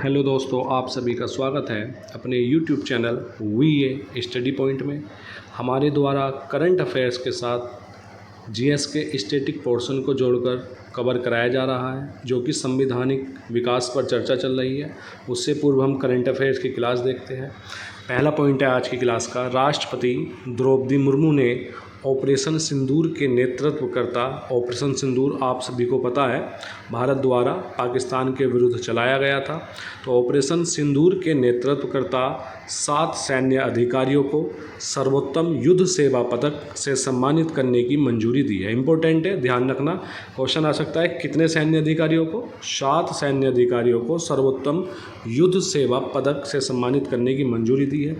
Hello दोस्तों, आप सभी का स्वागत है अपने YouTube चैनल वीए स्टडी पॉइंट में। हमारे द्वारा करंट अफेयर्स के साथ जीएस के स्टैटिक पोर्शन को जोड़कर कवर कराया जा रहा है, जो कि संवैधानिक विकास पर चर्चा चल रही है। उससे पूर्व हम करंट अफेयर्स की क्लास देखते हैं। पहला पॉइंट है आज की क्लास का, राष्ट्रपति द्रौपदी मुर्मू ने ऑपरेशन सिंदूर के नेतृत्वकर्ता। ऑपरेशन सिंदूर आप सभी को पता है, भारत द्वारा पाकिस्तान के विरुद्ध चलाया गया था। तो ऑपरेशन सिंदूर के नेतृत्वकर्ता 7 सैन्य अधिकारियों को सर्वोत्तम युद्ध सेवा पदक से सम्मानित करने की मंजूरी दी है। इंपॉर्टेंट है, ध्यान रखना, क्वेश्चन आ सकता है। कितने सैन्य अधिकारियों को? 7 सैन्य अधिकारियों को सर्वोत्तम युद्ध सेवा पदक से सम्मानित करने की मंजूरी दी है।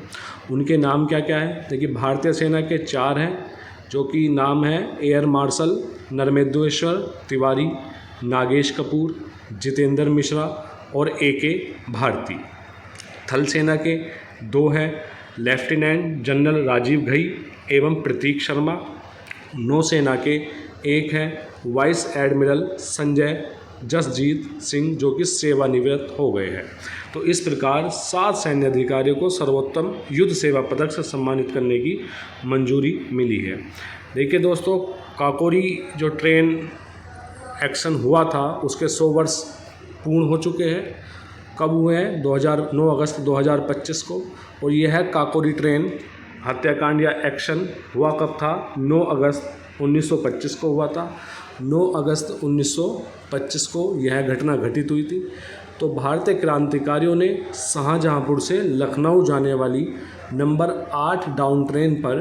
उनके नाम क्या क्या है? देखिए, भारतीय सेना के 4 हैं, जो कि नाम है एयर मार्शल नर्मदेश्वर तिवारी, नागेश कपूर, जितेंद्र मिश्रा और AK भारती। थल सेना के 2 हैं, लेफ्टिनेंट जनरल राजीव घई एवं प्रतीक शर्मा। नौसेना के 1 हैं, वाइस एडमिरल संजय जसजीत सिंह, जो कि सेवानिवृत्त हो गए हैं। तो इस प्रकार 7 सैन्य अधिकारियों को सर्वोत्तम युद्ध सेवा पदक से सम्मानित करने की मंजूरी मिली है। देखिए दोस्तों, काकोरी जो ट्रेन एक्शन हुआ था उसके 100 वर्ष पूर्ण हो चुके हैं। कब हुए हैं? 9 अगस्त 2025 को। और यह है काकोरी ट्रेन हत्याकांड या एक्शन हुआ कब था? 9 अगस्त 1925 को हुआ था। 9 अगस्त 1925 को यह घटना घटित हुई थी। तो भारतीय क्रांतिकारियों ने शाहजहांपुर से लखनऊ जाने वाली नंबर 8 डाउन ट्रेन पर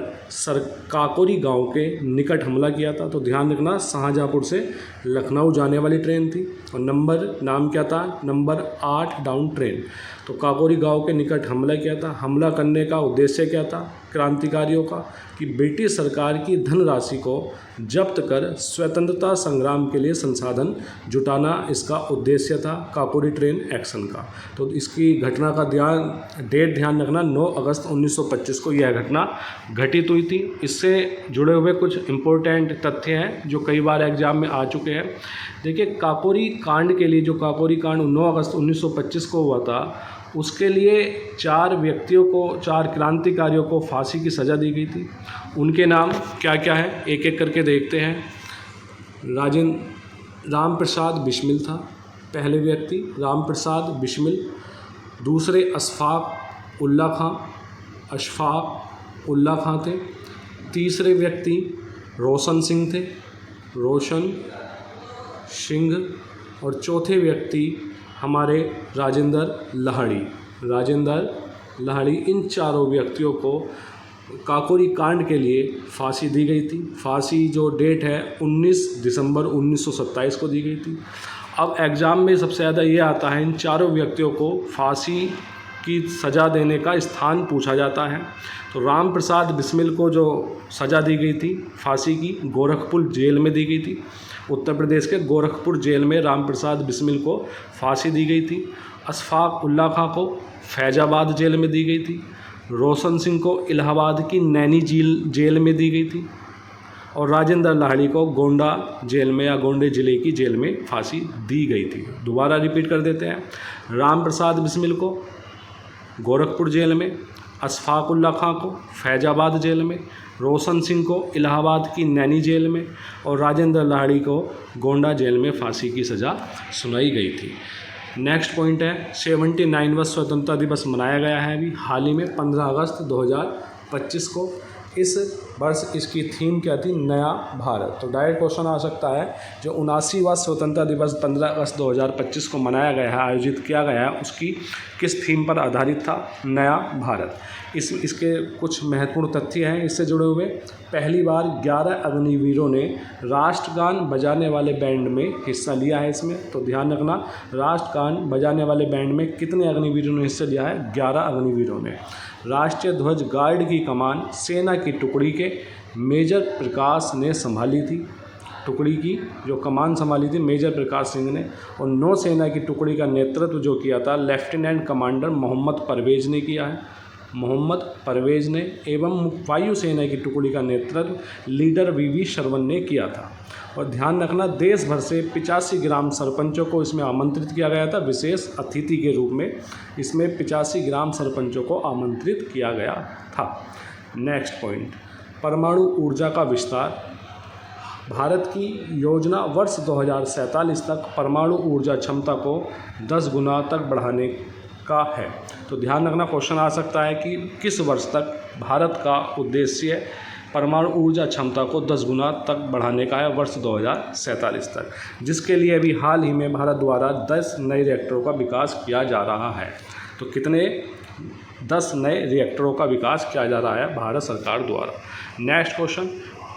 काकोरी गांव के निकट हमला किया था। तो ध्यान रखना, शाहजहांपुर से लखनऊ जाने वाली ट्रेन थी और नाम क्या था? Number 8 down train. तो काकोरी गांव के निकट हमला किया था। हमला करने का उद्देश्य क्या था क्रांतिकारियों का? कि ब्रिटिश सरकार की धनराशि को जब्त कर स्वतंत्रता संग्राम के लिए संसाधन जुटाना इसका उद्देश्य था काकोरी ट्रेन एक्शन का। तो इसकी घटना का डेट ध्यान रखना, 9 अगस्त 1925 को यह घटना घटित हुई थी। इससे जुड़े हुए कुछ इम्पोर्टेंट तथ्य हैं जो कई बार एग्जाम में आ चुके हैं। देखिए, काकोरी कांड के लिए, जो काकोरी कांड 9 अगस्त 1925 को हुआ था, उसके लिए 4 क्रांतिकारियों को फांसी की सज़ा दी गई थी। उनके नाम क्या क्या है, एक एक करके देखते हैं। राम प्रसाद बिस्मिल था पहले व्यक्ति, राम प्रसाद बिस्मिल। दूसरे अशफाक उल्ला खां थे। तीसरे व्यक्ति रोशन सिंह थे, रोशन सिंह। और चौथे व्यक्ति हमारे राजेंद्र लाहिड़ी। इन 4 व्यक्तियों को काकोरी कांड के लिए फांसी दी गई थी। फांसी जो डेट है 19 दिसंबर 1927 को दी गई थी। अब एग्ज़ाम में सबसे ज़्यादा ये आता है, इन 4 व्यक्तियों को फांसी की सज़ा देने का स्थान पूछा जाता है। तो राम प्रसाद बिस्मिल को जो सज़ा दी गई थी फांसी की, गोरखपुर जेल में दी गई थी। उत्तर प्रदेश के गोरखपुर जेल में राम प्रसाद बिस्मिल को फांसी दी गई थी। अशफाक उल्ला खां को फैजाबाद जेल में दी गई थी। रोशन सिंह को इलाहाबाद की नैनी जेल में दी गई थी। और राजेंद्र लाहिड़ी को गोंडा जेल में या गोंडे ज़िले की जेल में फांसी दी गई थी। दोबारा रिपीट कर देते हैं, राम प्रसाद बिस्मिल को गोरखपुर जेल में, अशफाक उल्ला खां को फैजाबाद जेल में, रोशन सिंह को इलाहाबाद की नैनी जेल में और राजेंद्र लाहिड़ी को गोंडा जेल में फांसी की सज़ा सुनाई गई थी। नेक्स्ट पॉइंट है, 79वां स्वतंत्रता दिवस मनाया गया है अभी हाल ही में 15 अगस्त 2025 को। इस वर्ष इसकी थीम क्या थी? नया भारत। तो डायरेक्ट क्वेश्चन आ सकता है, जो 79वां स्वतंत्रता दिवस 15 अगस्त 2025 को मनाया गया है, आयोजित किया गया है, उसकी किस थीम पर आधारित था? नया भारत। इसके कुछ महत्वपूर्ण तथ्य हैं इससे जुड़े हुए। पहली बार 11 अग्निवीरों ने राष्ट्रगान बजाने वाले बैंड में हिस्सा लिया है इसमें। तो ध्यान रखना, राष्ट्रगान बजाने वाले बैंड में कितने अग्निवीरों ने हिस्सा लिया है? 11 अग्निवीरों ने। राष्ट्रीय ध्वज गार्ड की कमान सेना की टुकड़ी के मेजर प्रकाश ने संभाली थी। टुकड़ी की जो कमान संभाली थी मेजर प्रकाश सिंह ने। और नौसेना की टुकड़ी का नेतृत्व जो किया था लेफ्टिनेंट कमांडर मोहम्मद परवेज ने किया है। मोहम्मद परवेज़ ने एवं वायुसेना की टुकड़ी का नेतृत्व लीडर वी शरवण ने किया था। और ध्यान रखना, देश भर से 85 ग्राम सरपंचों को इसमें आमंत्रित किया गया था विशेष अतिथि के रूप में। इसमें 85 ग्राम सरपंचों को आमंत्रित किया गया था। नेक्स्ट पॉइंट, परमाणु ऊर्जा का विस्तार। भारत की योजना वर्ष 2047 तक परमाणु ऊर्जा क्षमता को 10 गुना तक बढ़ाने का है। तो ध्यान रखना, क्वेश्चन आ सकता है कि किस वर्ष तक भारत का उद्देश्य परमाणु ऊर्जा क्षमता को 10 गुना तक बढ़ाने का है, वर्ष 2047 तक, जिसके लिए अभी हाल ही में भारत द्वारा 10 नए रिएक्टरों का विकास किया जा रहा है। तो कितने? 10 नए रिएक्टरों का विकास किया जा रहा है भारत सरकार द्वारा। नेक्स्ट क्वेश्चन,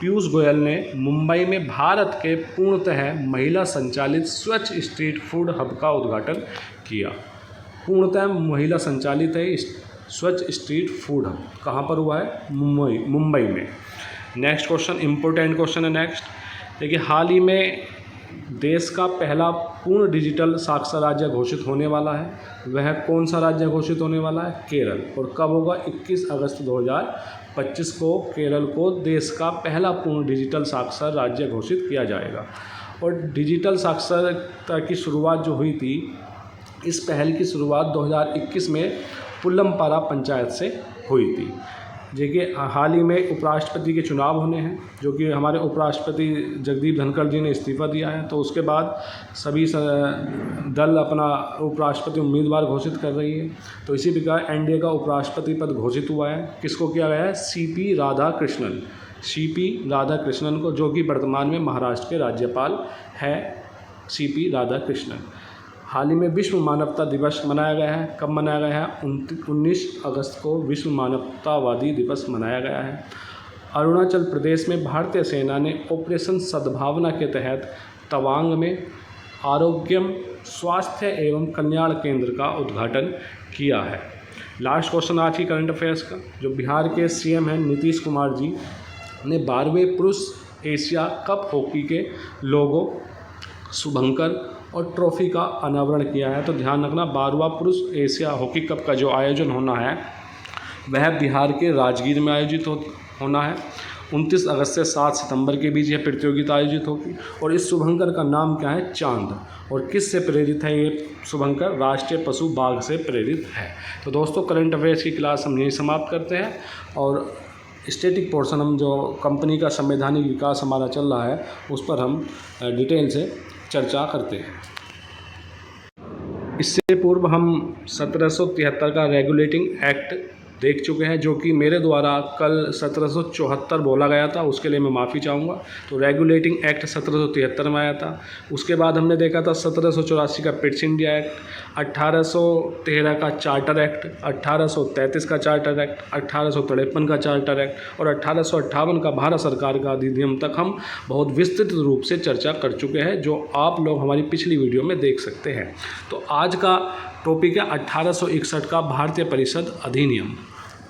पीयूष गोयल ने मुंबई में भारत के पूर्णतः महिला संचालित स्वच्छ स्ट्रीट फूड हब का उद्घाटन किया। पूर्णतः महिला संचालित है स्वच्छ स्ट्रीट फूड हब, कहाँ पर हुआ है? मुंबई में। नेक्स्ट क्वेश्चन, इंपॉर्टेंट क्वेश्चन है नेक्स्ट। देखिए, हाल ही में देश का पहला पूर्ण डिजिटल साक्षर राज्य घोषित होने वाला है। वह कौन सा राज्य घोषित होने वाला है? केरल। और कब होगा? 21 अगस्त 2025 को केरल को देश का पहला पूर्ण डिजिटल साक्षर राज्य घोषित किया जाएगा। और डिजिटल साक्षरता की शुरुआत जो हुई थी, इस पहल की शुरुआत 2021 में पुल्लमपारा पंचायत से हुई थी। देखिए, हाल ही में उपराष्ट्रपति के चुनाव होने हैं, जो कि हमारे उपराष्ट्रपति जगदीप धनखड़ जी ने इस्तीफा दिया है। तो उसके बाद सभी दल अपना उपराष्ट्रपति उम्मीदवार घोषित कर रही है। तो इसी प्रकार एनडीए का उपराष्ट्रपति पद घोषित हुआ है। किसको किया गया है? सीपी राधाकृष्णन को, जो कि वर्तमान में महाराष्ट्र के राज्यपाल है, सीपी राधाकृष्णन। हाल ही में विश्व मानवता दिवस मनाया गया है। कब मनाया गया है? 19 अगस्त को विश्व मानवतावादी दिवस मनाया गया है। अरुणाचल प्रदेश में भारतीय सेना ने ऑपरेशन सद्भावना के तहत तवांग में आरोग्यम स्वास्थ्य एवं कल्याण केंद्र का उद्घाटन किया है। लास्ट क्वेश्चन आज की करंट अफेयर्स का, जो बिहार के सीएम हैं नीतीश कुमार जी ने 12वें पुरुष एशिया कप हॉकी के लोगो, शुभंकर और ट्रॉफी का अनावरण किया है। तो ध्यान रखना, 12वां पुरुष एशिया हॉकी कप का जो आयोजन होना है वह बिहार के राजगीर में आयोजित होना है। 29 अगस्त से 7 सितंबर के बीच यह प्रतियोगिता आयोजित होगी। और इस शुभंकर का नाम क्या है? चांद। और किस से प्रेरित है ये शुभंकर? राष्ट्रीय पशु बाघ से प्रेरित है। तो दोस्तों, करंट अफेयर्स की क्लास हम यहीं समाप्त करते हैं। और स्टैटिक पोर्शन, हम जो कंपनी का संवैधानिक विकास हमारा चल रहा है, उस पर हम डिटेल से चर्चा करते हैं। इससे पूर्व हम 1773 का रेगुलेटिंग एक्ट देख चुके हैं, जो कि मेरे द्वारा कल 1774 बोला गया था, उसके लिए मैं माफ़ी चाहूँगा। तो रेगुलेटिंग एक्ट 1773 में आया था। उसके बाद हमने देखा था 1784 का पिट्स इंडिया एक्ट, 1813 का चार्टर एक्ट, 1833 का चार्टर एक्ट, 1853 का चार्टर एक्ट और 1858 का भारत सरकार का अधिनियम तक हम बहुत विस्तृत रूप से चर्चा कर चुके हैं, जो आप लोग हमारी पिछली वीडियो में देख सकते हैं। तो आज का टॉपिक है 1861 का भारतीय परिषद अधिनियम।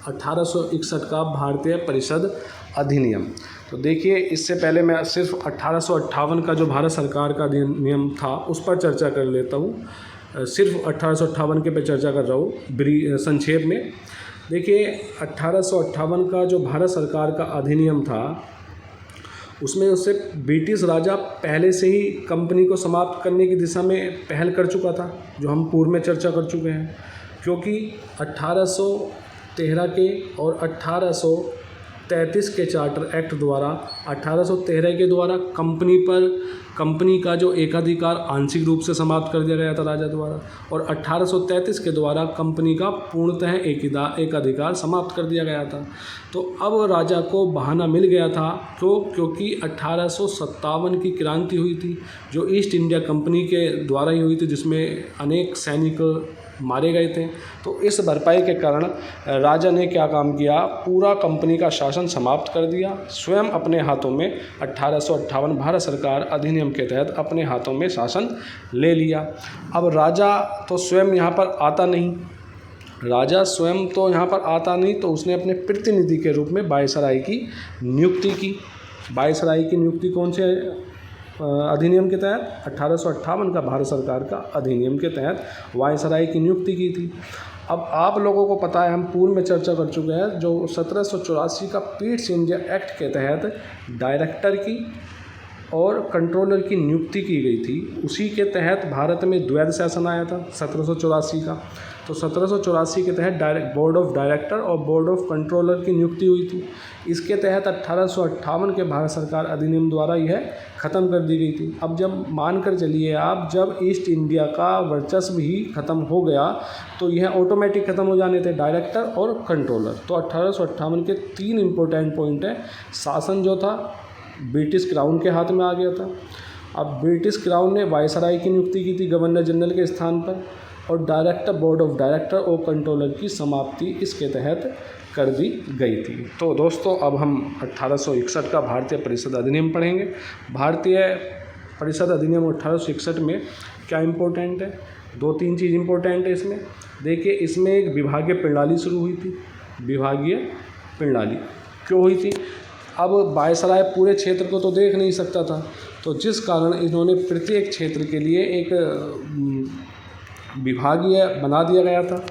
1861 का भारतीय परिषद अधिनियम। तो देखिए, इससे पहले मैं सिर्फ 1858 का जो भारत सरकार का अधिनियम था उस पर चर्चा कर लेता हूँ। सिर्फ 1858 के पे चर्चा कर रहा हूँ संक्षेप में। देखिए, 1858 का जो भारत सरकार का अधिनियम था, उसमें उससे ब्रिटिश राजा पहले से ही कंपनी को समाप्त करने की दिशा में पहल कर चुका था, जो हम पूर्व में चर्चा कर चुके हैं। क्योंकि 1813 के और 1833 के चार्टर एक्ट द्वारा 1813 के द्वारा कंपनी का जो एकाधिकार आंशिक रूप से समाप्त कर दिया गया था राजा द्वारा, और 1833 के द्वारा कंपनी का पूर्णतः एकाधिकार समाप्त कर दिया गया था। तो अब राजा को बहाना मिल गया था, क्योंकि 1857 की क्रांति हुई थी, जो ईस्ट इंडिया कंपनी के द्वारा ही हुई थी, जिसमें अनेक सैनिक मारे गए थे। तो इस भरपाई के कारण राजा ने क्या काम किया? पूरा कंपनी का शासन समाप्त कर दिया। स्वयं अपने हाथों में 1858 भारत सरकार अधिनियम के तहत अपने हाथों में शासन ले लिया। अब राजा तो स्वयं यहाँ पर आता नहीं, तो उसने अपने प्रतिनिधि के रूप में वायसराय की नियुक्ति की। वायसराय की नियुक्ति कौन से अधिनियम के तहत? 1858 का भारत सरकार का अधिनियम के तहत वायसराय की नियुक्ति की थी। अब आप लोगों को पता है, हम पूर्व में चर्चा कर चुके हैं, जो 1784 का पीट्स इंडिया एक्ट के तहत डायरेक्टर की और कंट्रोलर की नियुक्ति की गई थी, उसी के तहत भारत में द्वैध शासन आया था 1784 का। तो 1784 के तहत बोर्ड ऑफ डायरेक्टर और बोर्ड ऑफ कंट्रोलर की नियुक्ति हुई थी। इसके तहत 1858 के भारत सरकार अधिनियम द्वारा यह ख़त्म कर दी गई थी। अब जब मानकर चलिए आप, जब ईस्ट इंडिया का वर्चस्व ही ख़त्म हो गया तो यह ऑटोमेटिक ख़त्म हो जाने थे, डायरेक्टर और कंट्रोलर। तो 1858 के 3 इम्पोर्टेंट पॉइंट हैं। शासन जो था ब्रिटिश क्राउन के हाथ में आ गया था। अब ब्रिटिश क्राउन ने वायसराय की नियुक्ति की थी गवर्नर जनरल के स्थान पर, और डायरेक्टर, बोर्ड ऑफ डायरेक्टर और कंट्रोलर की समाप्ति इसके तहत कर दी गई थी। तो दोस्तों, अब हम 1861 का भारतीय परिषद अधिनियम पढ़ेंगे। भारतीय परिषद अधिनियम 1861 में क्या इम्पोर्टेंट है? 2-3 चीज़ इम्पोर्टेंट है इसमें। देखिए, इसमें एक विभागीय प्रणाली शुरू हुई थी। विभागीय प्रणाली क्यों हुई थी? अब वायसराय पूरे क्षेत्र को तो देख नहीं सकता था, तो जिस कारण इन्होंने प्रत्येक क्षेत्र के लिए एक विभागीय बना दिया गया था,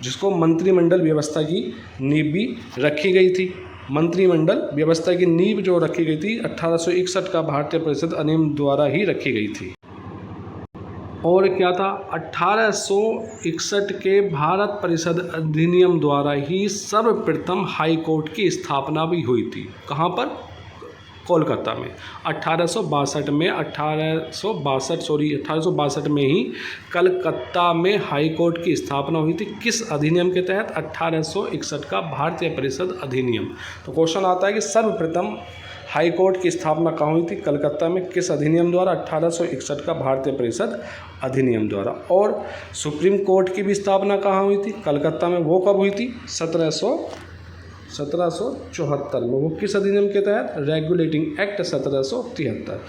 जिसको मंत्रिमंडल व्यवस्था की नींव भी रखी गई थी। मंत्रिमंडल व्यवस्था की नींव जो रखी गई थी 1861 का भारतीय परिषद अधिनियम द्वारा ही रखी गई थी। और क्या था? 1861 के भारत परिषद अधिनियम द्वारा ही सर्वप्रथम हाई कोर्ट की स्थापना भी हुई थी। कहाँ पर? कोलकाता में। 1862 में ही कलकत्ता में हाई कोर्ट की स्थापना हुई थी। किस अधिनियम के तहत? 1861 का भारतीय परिषद अधिनियम। तो क्वेश्चन आता है कि सर्वप्रथम हाई कोर्ट की स्थापना कहाँ हुई थी? कलकत्ता में। किस अधिनियम द्वारा? 1861 का भारतीय परिषद अधिनियम द्वारा। और सुप्रीम कोर्ट की भी स्थापना कहाँ हुई थी? कलकत्ता में। वो कब हुई थी? 1774 में। वो किस अधिनियम के तहत? Regulating act 1773।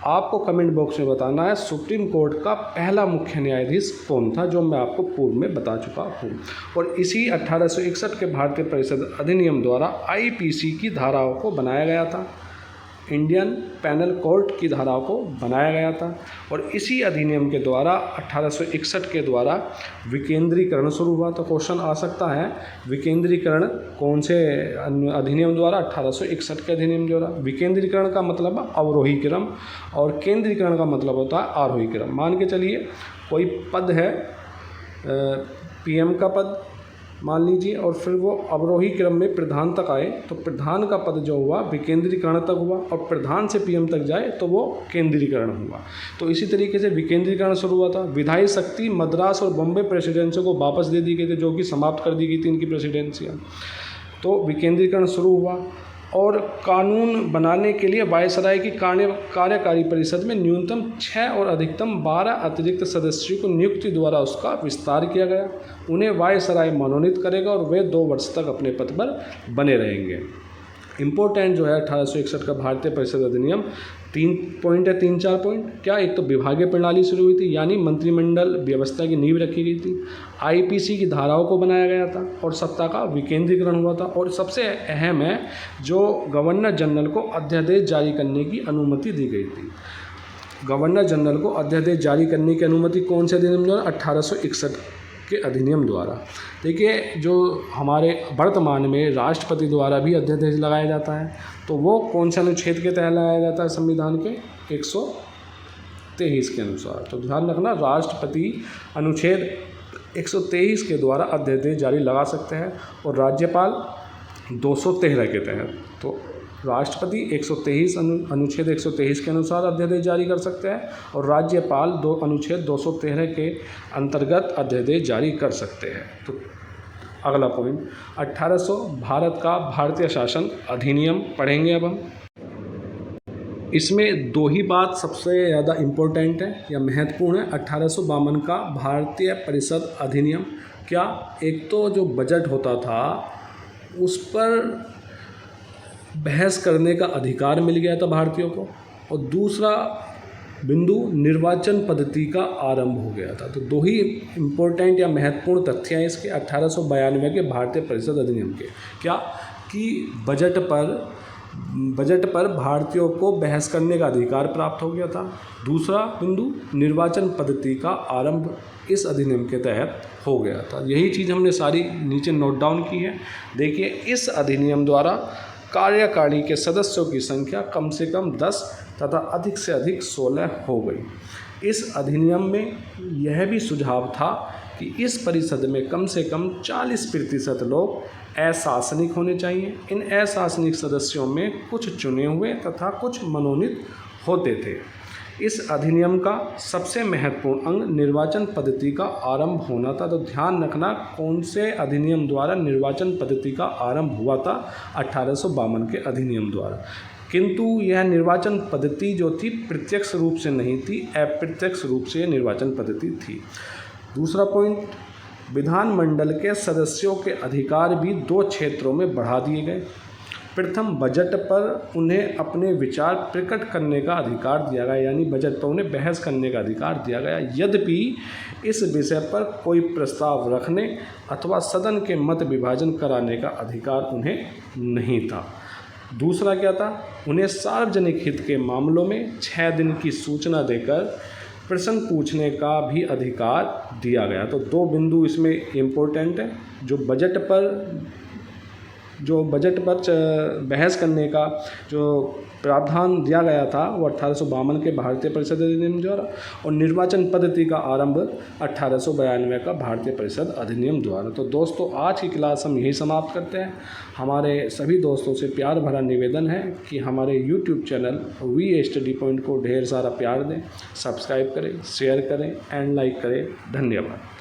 आपको कमेंट बॉक्स में बताना है सुप्रीम कोर्ट का पहला मुख्य न्यायाधीश कौन था, जो मैं आपको पूर्व में बता चुका हूँ। और इसी 1861 के भारतीय परिषद अधिनियम द्वारा आईपीसी की धाराओं को बनाया गया था। इंडियन पैनल कोड की धाराओं को बनाया गया था। और इसी अधिनियम के द्वारा 1861 के द्वारा विकेंद्रीकरण शुरू हुआ। तो क्वेश्चन आ सकता है, विकेंद्रीकरण कौन से अधिनियम द्वारा? 1861 के अधिनियम द्वारा। विकेंद्रीकरण का मतलब अवरोही क्रम और केंद्रीकरण का मतलब होता है आरोही क्रम। मान के चलिए कोई पद है, पीएम का पद मान लीजिए, और फिर वो अवरोही क्रम में प्रधान तक आए, तो प्रधान का पद जो हुआ विकेंद्रीकरण तक हुआ, और प्रधान से पीएम तक जाए तो वो केंद्रीकरण हुआ। तो इसी तरीके से विकेंद्रीकरण शुरू हुआ था। विधायी शक्ति मद्रास और बॉम्बे प्रेसिडेंसियों को वापस दे दी गई थी, जो कि समाप्त कर दी गई थी इनकी प्रेसिडेंसियाँ। तो विकेंद्रीकरण शुरू हुआ। और कानून बनाने के लिए वायसराय की कार्यकारी परिषद में न्यूनतम 6 और अधिकतम 12 अतिरिक्त सदस्यों को नियुक्ति द्वारा उसका विस्तार किया गया। उन्हें वायसराय मनोनीत करेगा और वे 2 वर्ष तक अपने पद पर बने रहेंगे। इम्पोर्टेंट जो है 1861 का भारतीय परिषद अधिनियम, 3 पॉइंट है, 3-4 पॉइंट। क्या? एक तो विभागीय प्रणाली शुरू हुई थी, यानी मंत्रिमंडल व्यवस्था की नींव रखी गई थी। आईपीसी की धाराओं को बनाया गया था और सत्ता का विकेंद्रीकरण हुआ था। और सबसे अहम है, जो गवर्नर जनरल को अध्यादेश जारी करने की अनुमति दी गई थी। गवर्नर जनरल को अध्यादेश जारी करने की अनुमति कौन से अधिनियम द्वारा? 1861 के अधिनियम द्वारा। देखिए, जो हमारे वर्तमान में राष्ट्रपति द्वारा भी अध्यादेश लगाया जाता है, तो वो कौन से अनुच्छेद के तहत लगाया जाता है? संविधान के 123 के अनुसार। तो ध्यान रखना, राष्ट्रपति अनुच्छेद 123 के द्वारा अध्यादेश जारी लगा सकते हैं, और राज्यपाल 213 के तहत। तो राष्ट्रपति 123 अनुच्छेद 123 के अनुसार अध्यादेश जारी कर सकते हैं, और राज्यपाल अनुच्छेद 213 के अंतर्गत अध्यादेश जारी कर सकते हैं। तो अगला पॉइंट 1800 भारत का भारतीय शासन अधिनियम पढ़ेंगे अब हम। इसमें 2 ही बात सबसे ज़्यादा इम्पोर्टेंट है या महत्वपूर्ण है। 1852 का भारतीय परिषद अधिनियम। क्या? एक तो जो बजट होता था उस पर बहस करने का अधिकार मिल गया था भारतीयों को, और दूसरा बिंदु निर्वाचन पद्धति का आरंभ हो गया था। तो 2 ही इम्पोर्टेंट या महत्वपूर्ण तथ्य हैं इसके 1892 के भारतीय परिषद अधिनियम के। क्या? कि बजट पर बजट पर भारतीयों को बहस करने का अधिकार प्राप्त हो गया था। दूसरा बिंदु, निर्वाचन पद्धति का आरंभ इस अधिनियम के तहत हो गया था। यही चीज़ हमने सारी नीचे नोट डाउन की है। देखिए, इस अधिनियम द्वारा कार्यकारिणी के सदस्यों की संख्या कम से कम 10 तथा अधिक से अधिक 16 हो गई। इस अधिनियम में यह भी सुझाव था कि इस परिषद में कम से कम 40% लोग अशासनिक होने चाहिए। इन अशासनिक सदस्यों में कुछ चुने हुए तथा कुछ मनोनीत होते थे। इस अधिनियम का सबसे महत्वपूर्ण अंग निर्वाचन पद्धति का आरंभ होना था। तो ध्यान रखना, कौन से अधिनियम द्वारा निर्वाचन पद्धति का आरंभ हुआ था? 1852 के अधिनियम द्वारा। किंतु यह निर्वाचन पद्धति जो थी प्रत्यक्ष रूप से नहीं थी, अप्रत्यक्ष रूप से निर्वाचन पद्धति थी। दूसरा पॉइंट, विधानमंडल के सदस्यों के अधिकार भी 2 क्षेत्रों में बढ़ा दिए गए। प्रथम, बजट पर उन्हें अपने विचार प्रकट करने का अधिकार दिया गया, यानी बजट पर उन्हें बहस करने का अधिकार दिया गया, यद्यपि इस विषय पर कोई प्रस्ताव रखने अथवा सदन के मत विभाजन कराने का अधिकार उन्हें नहीं था। दूसरा क्या था? उन्हें सार्वजनिक हित के मामलों में 6 दिन की सूचना देकर प्रश्न पूछने का भी अधिकार दिया गया। तो 2 बिंदु इसमें इम्पोर्टेंट है। जो बजट पर बहस करने का जो प्रावधान दिया गया था वो 1852 के भारतीय परिषद अधिनियम द्वारा, और निर्वाचन पद्धति का आरंभ 1892 का भारतीय परिषद अधिनियम द्वारा। तो दोस्तों, आज की क्लास हम यही समाप्त करते हैं। हमारे सभी दोस्तों से प्यार भरा निवेदन है कि हमारे YouTube channel We Study Point को ढेर सारा प्यार दें, सब्सक्राइब करें, शेयर करें एंड लाइक करें। धन्यवाद।